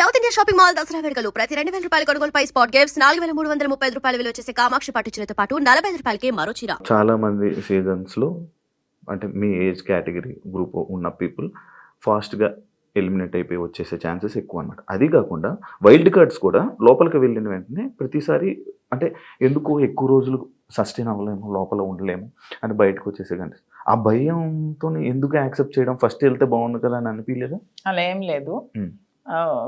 South India shopping mall Dasara వేడుకలు ప్రతి 2,000 రూపాయల కొనుగోలుపై స్పాట్ గిఫ్ట్స్ 4,335 రూపాయల విలువ చేసే కామాక్షి పట్టు చీరతో పాటు 45 రూపాయలకి మరో చీర. చాలా మంది సీజన్స్ లో అంటే మీ ఏజ్ కేటగిరీ గ్రూప్ ఉన్న పీపుల్ ఫాస్ట్ గా ఎలిమినేట్ అయిపోయి వచ్చేసే ఛాన్సెస్ ఎక్కువ అనమాట. అది కాకుండా వైల్డ్ కార్డ్స్ కూడా లోపలికి వెళ్ళిన వెంటనే ప్రతిసారి అంటే ఎందుకు ఎక్కువ రోజులు సస్టైన్ అవ్వలేము, లోపల ఉండలేము అని బయటకు వచ్చేసే కానీ ఆ భయంతో ఎందుకు యాక్సెప్ట్ చేయడం, ఫస్ట్ వెళ్తే బాగుంది కదా అని అనిపించలేదు? అలా ఏం లేదు,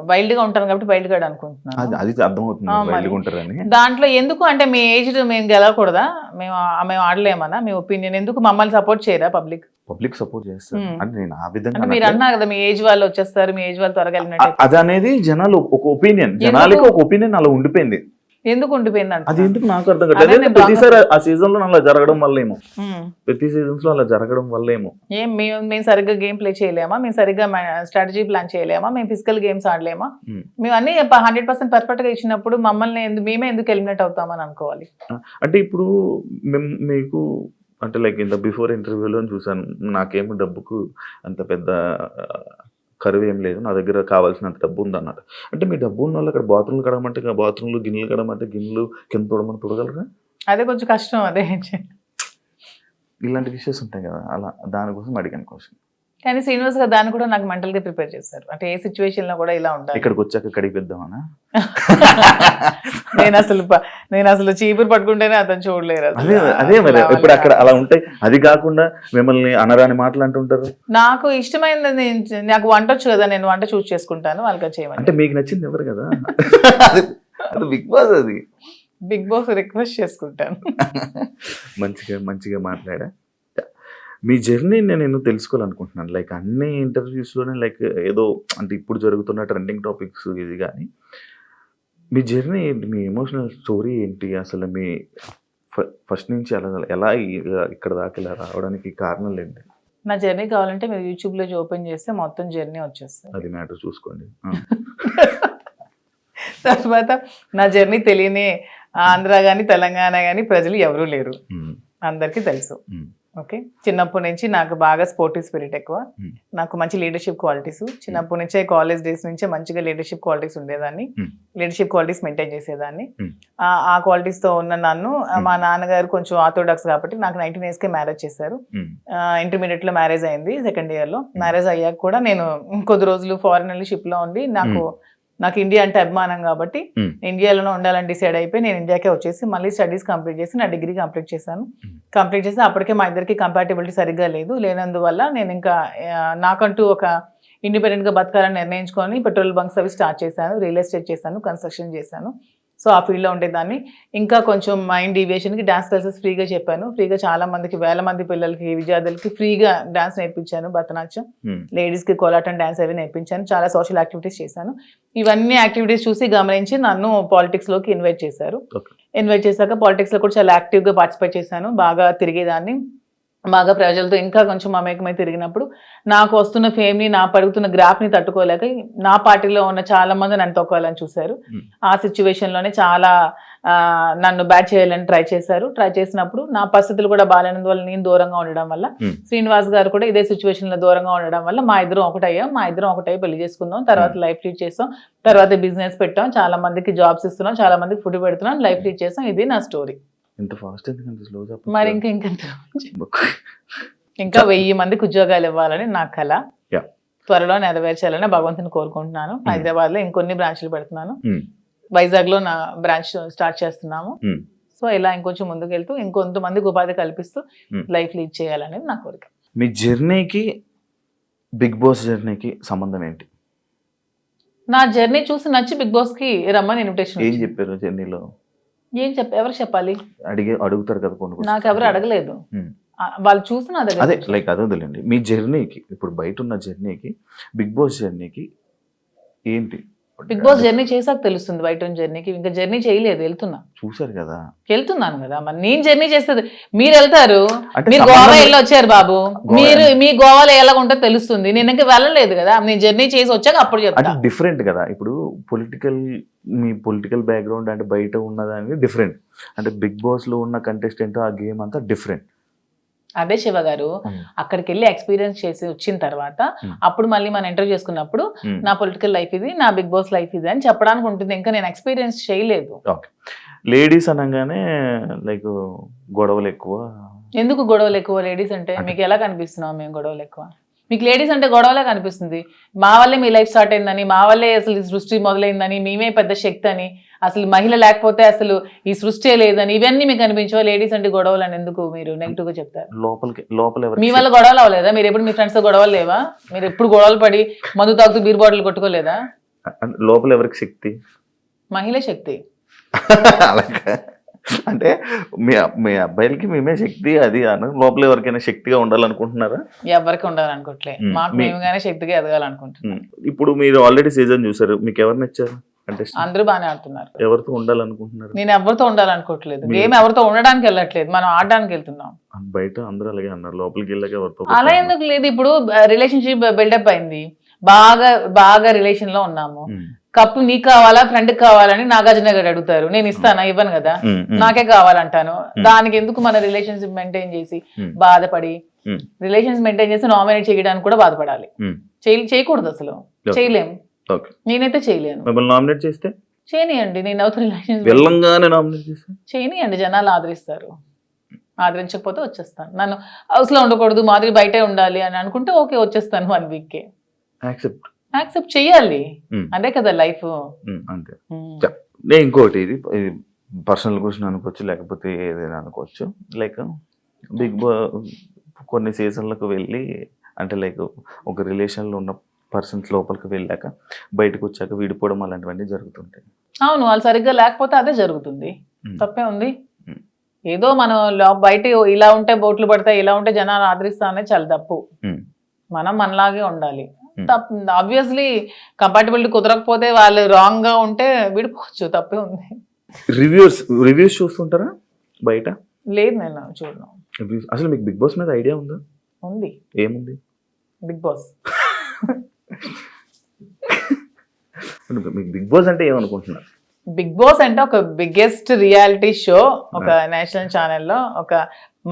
వైల్డ్ గా ఉంటాను కాబట్టి వైల్డ్ కార్డ్ అనుకుంటున్నాను. అది అర్థమవుతుంది వైల్డ్ గా ఉంటారని. దాంట్లో ఎందుకు అంటే మీ ఏజ్ మేము గెలవకూడదా, మేము ఆడలేమన్నా మీ ఒపీనియన్, ఎందుకు మమ్మల్ని సపోర్ట్ చేయరా పబ్లిక్ సపోర్ట్ చేస్తారు అంటే నేను ఆ విధంగా అంటే మీరు అన్నారు కదా మీ ఏజ్ వాళ్ళు వచ్చేస్తారు, మీ ఏజ్ వాళ్ళు త్వరగా వెళ్ళినట్టు. అది అనేది జనాలు ఒక ఒపీనియన్, జనాలకి ఒక ఒపీనియన్ అలా ఉండిపోయింది. ఎందుకు ఉండిపోయింది అంటే అది ఎందుకు నాకు అర్థం కాదు. ప్రతిసారి ఆ సీజన్ లో అలా జరగడం వల్ల ఏమో, ప్రతి సీజన్స్ లో అలా జరగడం వల్ల ఏమో. మేము సరిగ్గా గేమ్ ప్లే చేయలేమా, మేము సరిగ్గా స్ట్రాటజీ ప్లాన్ చేయలేమా, మేము ఫిజికల్ గేమ్స్ ఆడలేమా, మేము అన్ని 100% పర్ఫెక్ట్ గా ఇచ్చినప్పుడు మమ్మల్ని మేమే ఎందుకు ఎలిమినేట్ అవుతామని అనుకోవాలి. అంటే ఇప్పుడు మీకు అంటే లైక్ ఇంత బిఫోర్ ఇంటర్వ్యూలో చూసాను, నాకేమో డబ్బుకు అంత పెద్ద కరువు ఏం లేదు, నా దగ్గర కావాల్సినంత డబ్బు ఉందన్నారు. అంటే మీ డబ్బు ఉన్న వాళ్ళు అక్కడ బాత్రూమ్లు కడమంటే బాత్రూమ్లు, గిన్నెలు కడమంటే గిన్నెలు, కింద తోడమని తొడగలరా? అదే కొంచెం కష్టం. అదే ఇలాంటి విషయాలు ఉంటాయి కదా, అలా దానికోసం అడిగాను క్వశ్చన్. కానీ శ్రీనివాస్ గారు దాన్ని కూడా నాకు మెంటల్ గా ప్రిపేర్ చేశారు, అంటే ఏ సిచ్యువేషన్ లో కూడా ఇలా ఉంటాయి. ఇక్కడికి వచ్చాక కడిగిద్దామనా? నేను అసలు చీపురు పట్టుకుంటేనే అతను చూడలేరు. అదే మరి ఇప్పుడు అక్కడ అలా ఉంటాయి. అది కాకుండా మిమ్మల్ని అనరాని మాటలు అంటుంటారు. నాకు ఇష్టమైనది, నాకు వంట వచ్చు కదా, నేను వంట చూస్ చేసుకుంటాను, వాళ్ళకి చేయమని. అంటే మీకు నచ్చింది ఎవరు కదా, అది బిగ్ బాస్, అది బిగ్ బాస్ రిక్వెస్ట్ చేసుకుంటాను. మంచిగా మాట్లాడా. మీ జర్నీ నేను తెలుసుకోవాలనుకుంటున్నాను. లైక్ అన్ని ఇంటర్వ్యూస్లోనే లైక్ ఏదో అంటే ఇప్పుడు జరుగుతున్న ట్రెండింగ్ టాపిక్స్ ఇది, కానీ మీ జర్నీ ఏంటి, మీ ఎమోషనల్ స్టోరీ ఏంటి, అసలు మీ ఫస్ట్ నుంచి ఎలా ఇక్కడ దాకా ఇలా రావడానికి కారణాలు ఏంటి? నా జర్నీ కావాలంటే మీరు యూట్యూబ్లో ఓపెన్ చేస్తే మొత్తం జర్నీ వచ్చేస్తుంది. అది మ్యాటర్ చూసుకోండి. తర్వాత నా జర్నీ తెలియని ఆంధ్ర కానీ తెలంగాణ కానీ ప్రజలు ఎవరూ లేరు, అందరికీ తెలుసు. ఓకే, చిన్నప్పటి నుంచి నాకు బాగా స్పోర్టివ్ స్పిరిట్ ఎక్కువ, నాకు మంచి లీడర్షిప్ క్వాలిటీస్ చిన్నప్పటి నుంచే, కాలేజ్ డేస్ నుంచే మంచిగా లీడర్షిప్ క్వాలిటీస్ ఉండేదాన్ని, లీడర్షిప్ క్వాలిటీస్ మెయింటైన్ చేసేదాన్ని. ఆ క్వాలిటీస్ తో ఉన్న నన్ను మా నాన్నగారు కొంచెం ఆర్థోడాక్స్ కాబట్టి నాకు 19 years కే మ్యారేజ్ చేశారు. ఇంటర్మీడియట్ లో మ్యారేజ్ అయింది, సెకండ్ ఇయర్ లో. మ్యారేజ్ అయ్యాక కూడా నేను కొద్ది రోజులు ఫారెన్ వెళ్ళి షిప్ లో ఉండి, నాకు ఇండియా అంటే అభిమానం కాబట్టి ఇండియాలోనే ఉండాలని డిసైడ్ అయిపోయి నేను ఇండియాకే వచ్చేసి మళ్ళీ స్టడీస్ కంప్లీట్ చేసి నా డిగ్రీ కంప్లీట్ చేశాను. కంప్లీట్ చేసి అప్పటికే మా ఇద్దరికి కంపాటబిలిటీ సరిగ్గా లేనందువల్ల నేను ఇంకా నాకంటూ ఒక ఇండిపెండెంట్గా బతకాలని నిర్ణయించుకొని పెట్రోల్ బంక్స్ అవి స్టార్ట్ చేశాను, రియల్ ఎస్టేట్ చేశాను, కన్స్ట్రక్షన్ చేశాను. సో ఆ ఫీల్డ్లో ఉండేదాన్ని. ఇంకా కొంచెం మైండ్ డీవియేషన్కి డాన్స్ క్లాసెస్ ఫ్రీగా చెప్పాను. ఫ్రీగా చాలా మందికి, వేల మంది పిల్లలకి, విద్యార్థులకి ఫ్రీగా డాన్స్ నేర్పించాను, భరతనాట్యం, లేడీస్కి కోలాటం డాన్స్ అవి నేర్పించాను. చాలా సోషల్ యాక్టివిటీస్ చేశాను. ఇవన్నీ యాక్టివిటీస్ చూసి గమనించి నన్ను పాలిటిక్స్లోకి ఇన్వైట్ చేశారు. ఇన్వైట్ చేశాక పాలిటిక్స్లో కూడా చాలా యాక్టివ్గా పార్టిసిపేట్ చేశాను. బాగా తిరిగేదాన్ని, బాగా ప్రజలతో ఇంకా కొంచెం మమేకమై తిరిగినప్పుడు నాకు వస్తున్న ఫేమ్ని, నా పడుగుతున్న గ్రాఫ్ని తట్టుకోలేక నా పార్టీలో ఉన్న చాలా మంది నన్ను తొక్కాలని చూశారు. ఆ సిచ్యువేషన్లోనే చాలా నన్ను బ్యాట్ చేయాలని ట్రై చేసినప్పుడు నా పరిస్థితులు కూడా బాగాలేనందువల్ల, నేను దూరంగా ఉండడం వల్ల, శ్రీనివాస్ గారు కూడా ఇదే సిచ్యువేషన్లో దూరంగా ఉండడం వల్ల మా ఇద్దరం ఒకటై పెళ్లి చేసుకుందాం, తర్వాత లైఫ్ లీడ్ చేస్తాం, తర్వాత బిజినెస్ పెట్టాం, చాలా మందికి జాబ్స్ ఇస్తున్నాం, చాలా మందికి ఫుడ్ పెడుతున్నాం, లైఫ్ లీడ్ చేస్తాం. ఇది నా స్టోరీ. మరి ఇంకా 1000 మందికి ఉద్యోగాలు ఇవ్వాలని నా కళ, త్వరలో నెరవేర్చాలని భగవంతుని కోరుకుంటున్నాను. హైదరాబాద్ లో ఇంకొన్ని బ్రాంచ్లు పెడుతున్నాను, వైజాగ్ లో నా బ్రాంచ్ స్టార్ట్ చేస్తున్నాము. సో ఇలా ఇంకొంచెం ముందుకు వెళ్తూ ఇంకొంతమందికి ఉపాధి కల్పిస్తూ లైఫ్ లీడ్ చేయాలనేది నా కోరిక. మీ జర్నీకి బిగ్ బాస్ జర్నీకి సంబంధం ఏంటి? నా జర్నీ చూసి నచ్చి బిగ్ బాస్ కి రమ్మని ఇన్విటేషన్. ఏం చెప్పారు జర్నీలో? ఎవరు చెప్పాలి? అడుగుతారు కదా, నాకు ఎవరు అడగలేదు, వాళ్ళు చూసిన అదే లైక్ అదే వదిలేండి. మీ జర్నీకి, ఇప్పుడు బయట ఉన్న జర్నీకి బిగ్ బాస్ జర్నీకి ఏంటి? బిగ్ బాస్ జర్నీ చేసాక తెలుస్తుంది. బయట ఉన్న జర్నీకి ఇంకా జర్నీ చేయలేదు, చూసారు కదా, వెళ్తున్నాను కదా. మరి నేను జర్నీ చేస్తుంది, మీరు వెళ్తారు, మీరు గోవా వెళ్ళి వచ్చారు బాబు, మీ గోవాలో ఎలా ఉంటుందో తెలుస్తుంది. నేను ఇంకా వెళ్ళలేదు కదా, నేను జర్నీ చేసి వచ్చాక అప్పుడు చెప్తాను. డిఫరెంట్ కదా, ఇప్పుడు మీ పొలిటికల్ బ్యాక్గ్రౌండ్ అంటే బయట ఉన్నదానికి డిఫరెంట్, అంటే బిగ్ బాస్ లో ఉన్న కంటెస్టెంట్ ఆ గేమ్ అంతా డిఫరెంట్. అదే శివ గారు అక్కడికి వెళ్ళి ఎక్స్పీరియన్స్ చేసి వచ్చిన తర్వాత అప్పుడు మళ్ళీ మనం ఇంటర్వ్యూ చేసుకున్నప్పుడు నా పొలిటికల్ లైఫ్ ఇది, నా బిగ్ బాస్ లైఫ్ ఇది అని చెప్పడానికి ఉంటుంది. ఇంకా నేను ఎక్స్పీరియన్స్ చేయలేదు. లేడీస్ అనగానే లైక్ గొడవలు ఎక్కువ. ఎందుకు గొడవలు ఎక్కువ? లేడీస్ అంటే మీకు ఎలా కనిపిస్తున్నాం మేము గొడవలు ఎక్కువ? మీకు లేడీస్ అంటే గొడవలే కనిపిస్తుంది. మా వల్లే మీ లైఫ్ స్టార్ట్ అయిందని, మా వల్లే అసలు ఈ సృష్టి మొదలైందని, మేమే పెద్ద శక్తి అని, అసలు మహిళ లేకపోతే అసలు ఈ సృష్టి లేదని, ఇవన్నీ మీకు అనిపించవా? లేడీస్ అంటే గొడవలు అని ఎందుకు మీరు నెగిటివ్ గా చెప్తారు? లోపల మీ వల్ల గొడవలు అవ్వలేదా? మీరు ఎప్పుడు మీ ఫ్రెండ్స్ తో గొడవలు లేవా? మీరు ఎప్పుడు గొడవలు పడి మందు తాగుతూ బీర్ బాటిల్ కొట్టుకోలేదా? లోపల ఎవరికి శక్తి? మహిళ శక్తి. అంటే మీ అబ్బాయిలకి మేమే శక్తి అది అని లోపల ఎవరికైనా శక్తిగా ఉండాలనుకుంటున్నారా? ఎవరికి ఉండాలనుకోవట్లే, మాకు మేముగానే శక్తిగా ఎదగాలనుకుంటున్నాం. ఇప్పుడు మీరు ఆల్రెడీ సీజన్ చూసారు, మీకు ఎవరు నచ్చారు? అంటే అందరూ బాగానే ఆడుతున్నారు. ఎవరితో ఉండాలనుకుంటున్నారు? నేను ఎవరితో ఉండాలనుకోవట్లేదు. గేమ్ ఎవరితో ఉండడానికి వెళ్ళట్లేదు, మనం ఆడడానికి వెళ్తున్నాం. బయట అందరూ అలాగే అన్నారు, లోపలికి వెళ్ళాక ఎవరితో అలా ఎందుకు లేదు? ఇప్పుడు రిలేషన్షిప్ బిల్డప్ అయింది, బాగా రిలేషన్ లో ఉన్నాము. కప్పు నీకు కావాలా ఫ్రెండ్ కావాలని నాగార్జున గారు అడుగుతారు, నేను ఇస్తానా? ఇవ్వను కదా, నాకే కావాలంటాను. దానికి ఎందుకు మన రిలేషన్షిప్ మెయింటైన్ చేసి బాధపడి, రిలేషన్స్ మెయింటైన్ చేసి నామినేట్ చేయడానికి కూడా బాధపడాలి? చేయకూడదు, అసలు చేయలేము. నేనైతే చేయలేను. మిమ్మల్ని నామినేట్ చేస్తే చేయనియండి, నేను అవుతూ రిలేషన్స్ చేయనియండి, జనాలు ఆదరిస్తారు. ఆదరించకపోతే వచ్చేస్తాను. నన్ను హౌస్ లో ఉండకూడదు, మాదిరి బయటే ఉండాలి అని అనుకుంటే ఓకే, వచ్చేస్తాను 1 week కే. యాక్సెప్ట్ చెయ్యాలి, అదే కదా లైఫ్. అంతే. నేను ఇంకోటి, ఇది పర్సనల్ క్వశ్చన్ అనుకోవచ్చు, లేకపోతే ఏదైనా అనుకోవచ్చు. లైక్ బిగ్ బాస్ కొన్ని సీజన్లకు వెళ్ళి, అంటే లైక్ ఒక రిలేషన్లో ఉన్న పర్సన్స్ లోపలికి వెళ్ళాక బయటకు వచ్చాక విడిపోవడం అలాంటివన్నీ జరుగుతుంటాయి. అవును, వాళ్ళు సరిగ్గా లేకపోతే అదే జరుగుతుంది. తప్పే ఉంది. ఏదో మనం బయట ఇలా ఉంటే బోట్లు పడతాయి, ఇలా ఉంటే జనాలు ఆదరిస్తా అనేది చాలా తప్పు. మనం మనలాగే ఉండాలి. ఆబ్వియస్లీ కంపాటబిలిటీ కుదరకపోతే వాళ్ళు రాంగ్ గా ఉంటే విడిపోవచ్చు, తప్పే ఉంది. రివ్యూస్ చూస్తుంటారా బయట? లేదు, నేను చూడను. అసలు మీకు బిగ్ బాస్ మీద ఐడియా ఉందా? ఉంది. ఏముంది? Bigg Boss. మీకు బిగ్ బాస్ అంటే ఏమనుకుంటున్నారు? బిగ్ బాస్ అంటే ఒక బిగ్గెస్ట్ రియాలిటీ షో, ఒక నేషనల్ ఛానల్లో ఒక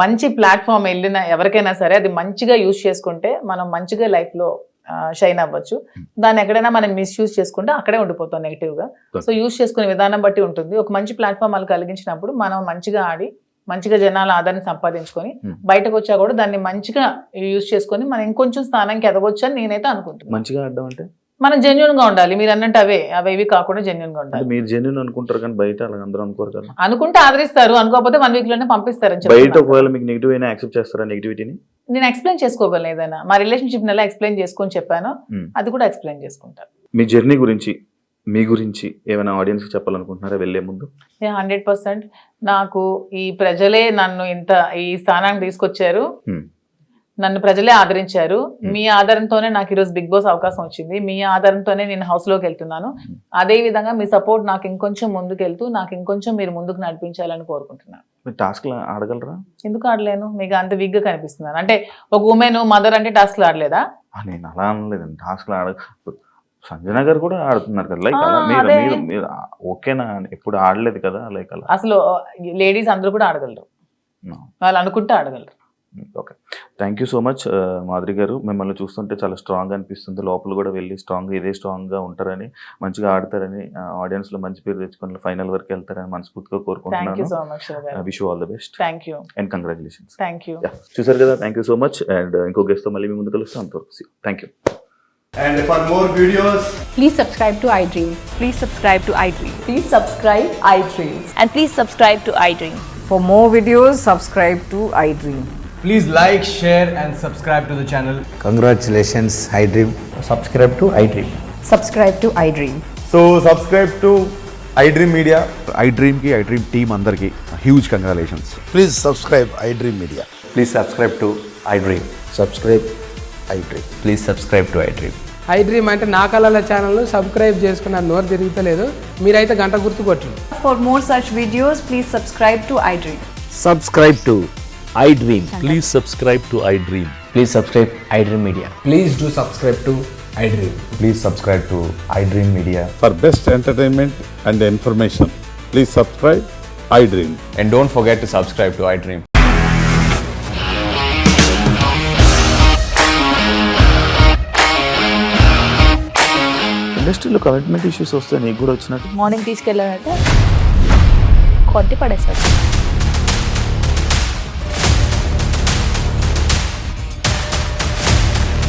మంచి ప్లాట్ఫామ్. వెళ్ళిన ఎవరికైనా సరే అది మంచిగా యూజ్ చేసుకుంటే మనం మంచిగా లైఫ్ లో షైన్ అవ్వచ్చు. దాన్ని ఎక్కడైనా మనం మిస్యూజ్ చేసుకుంటే అక్కడే ఉండిపోతాం నెగిటివ్ గా. సో యూజ్ చేసుకునే విధానం బట్టి ఉంటుంది. ఒక మంచి ప్లాట్ఫామ్ వాళ్ళు కలిగించినప్పుడు మనం మంచిగా ఆడి మంచిగా జనాల ఆదరణ సంపాదించుకొని బయటకు వచ్చా కూడా దాన్ని మంచిగా యూజ్ చేసుకొని మనం ఇంకొంచెం స్థానానికి ఎదగొచ్చు అని నేనైతే అనుకుంటున్నాను. మంచిగా ఆడడం అంటే మనం జెన్యున్ గా ఉండాలి. మీరు అన్నట్టు అవేవి కాకుండా జెన్యున్ గా ఉండాలి. మీరు జెన్యున్ అనుకుంటారు కానీ బయట అలా అందరూ అనుకోరు కదా. అనుకుంటే ఆదరిస్తారు, అనుకోకపోతే 1 week లోనే పంపిస్తారు. బయట ఒకవేళ మీకు నెగిటివ్ అయినా యాక్సెప్ట్ చేస్తారా? నెగిటివిటీని నేను ఎక్స్ప్లెయిన్ చేసుకోగలను. ఏదైనా మా రిలేషన్షిప్ ఎలా ఎక్స్ప్లెయిన్ చేసుకొని చెప్పానో అది కూడా ఎక్స్ప్లెయిన్ చేసుకుంటాను. మీ జర్నీ గురించి, మీ గురించి ఏమైనా ఆడియన్స్ చెప్పాలనుకుంటున్నారా వెళ్లే ముందు? 100% నాకు ఈ ప్రజలే నన్ను ఈ స్థానానికి తీసుకొచ్చారు. నన్ను ప్రజలే ఆదరించారు. మీ ఆదరణతోనే నాకు ఈరోజు బిగ్ బాస్ అవకాశం వచ్చింది. మీ ఆదరణతోనే నేను హౌస్ లోకి వెళ్తున్నాను. అదే విధంగా మీ సపోర్ట్ నాకు ఇంకొంచెం ముందుకు వెళ్తూ నాకు ఇంకొంచెం మీరు ముందుకు నడిపించాలని కోరుకుంటున్నాను. టాస్క్ ఆడగలరా? ఎందుకు ఆడలేను? మీకు అంత వీక్ గా కనిపిస్తున్నాను అంటే ఒక ఉమెన్ మదర్ అంటే టాస్క్ ఆడలేదా? నేను అలా అనలేదండి. టాస్క్ సంజన గారు కూడా ఆడుతున్నారు కదా, లైక్ మీరు ఓకేనా? ఎప్పుడు ఆడలేదు కదా లైక్ అలా. అసలు లేడీస్ అందరూ కూడా ఆడగలరు, వాళ్ళు అనుకుంటే ఆడగలరు. Okay, thank you so much Madhuri garu. మిమ్మల్ని చూస్తుంటే చాలా స్ట్రాంగ్ అనిపిస్తుంది. లోపల కూడా వెళ్ళి ఇదే స్ట్రాంగ్గా ఉంటారని, మంచిగా ఆడతారని, ఆడియన్స్లో మంచి పేరు తెచ్చుకొని ఫైనల్ వరకు వెళ్తారని మనస్ఫూర్తిగా కోరుకుంటున్నాను. Wish you all the best and congratulations. చూసారు కదా, thank you so much. And ఇంకో గెస్ట్తో మళ్ళీ మీ ముందు కలుస్తాం. అంతవరకు thank you. And for more videos, please subscribe to iDream. Please subscribe to iDream. Please subscribe iDream. And please subscribe to iDream. For more videos, subscribe to iDream. please like, share and subscribe to the channel. Congratulations, iDream. Subscribe to iDream. Subscribe to iDream. So subscribe to iDream Media. iDream ki iDream team andarki huge congratulations. Please subscribe iDream Media. Please subscribe to iDream. Subscribe iDream. Please subscribe to iDream. iDream అంటే నా కళల channel subscribe చేసుకున్న నోరు తిరుగుతలేదు, మీరైతే గంట గుర్తు కొట్టండి. For more such videos, please subscribe to iDream. Subscribe to iDream. Please subscribe to iDream. Please subscribe iDream Media. Please do subscribe to iDream. Please subscribe to iDream Media. For best entertainment and information, please subscribe iDream. And don't forget to subscribe to iDream. ఇండస్ట్రీలో commitment issues వస్తే నీకు కూడా వచ్చినట్టు. Morning తీసుకెళ్ళాడంటే కొట్టి పడేస్తాడు.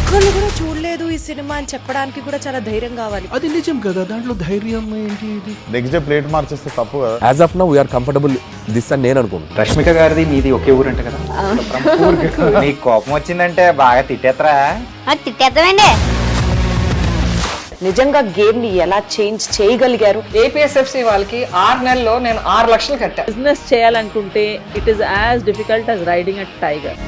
ఒక్కళ్ళు కూడా చూడలేదు ఈ సినిమా అని చెప్పడానికి కూడా చాలా ధైర్యం కావాలి. అది నిజం కదా, దాంట్లో ధైర్యం ఏంటి? ఇది నెక్స్ట్ డే ప్లేట్ మార్చేస్తే తప్పు కదా. As of now we are comfortable this అని నేను అనుకుంటున్నాను. రష్మిక గారిది మీది ఒకే ఊరంట కదా. నీకు కోపం వచ్చిందంటే బాగా తిట్టేత్తరా? తిట్టేద్దామండి. నిజంగా గేమ్ ని ఎలా చేంజ్ చేయగలిగారు? ఏపీఎస్ఎఫ్సి వాళ్ళకి 6 నెలల్లో నేను 6 లక్షలు కట్టా. బిజినెస్ చేయాలనుకుంటే it is as difficult as riding a tiger.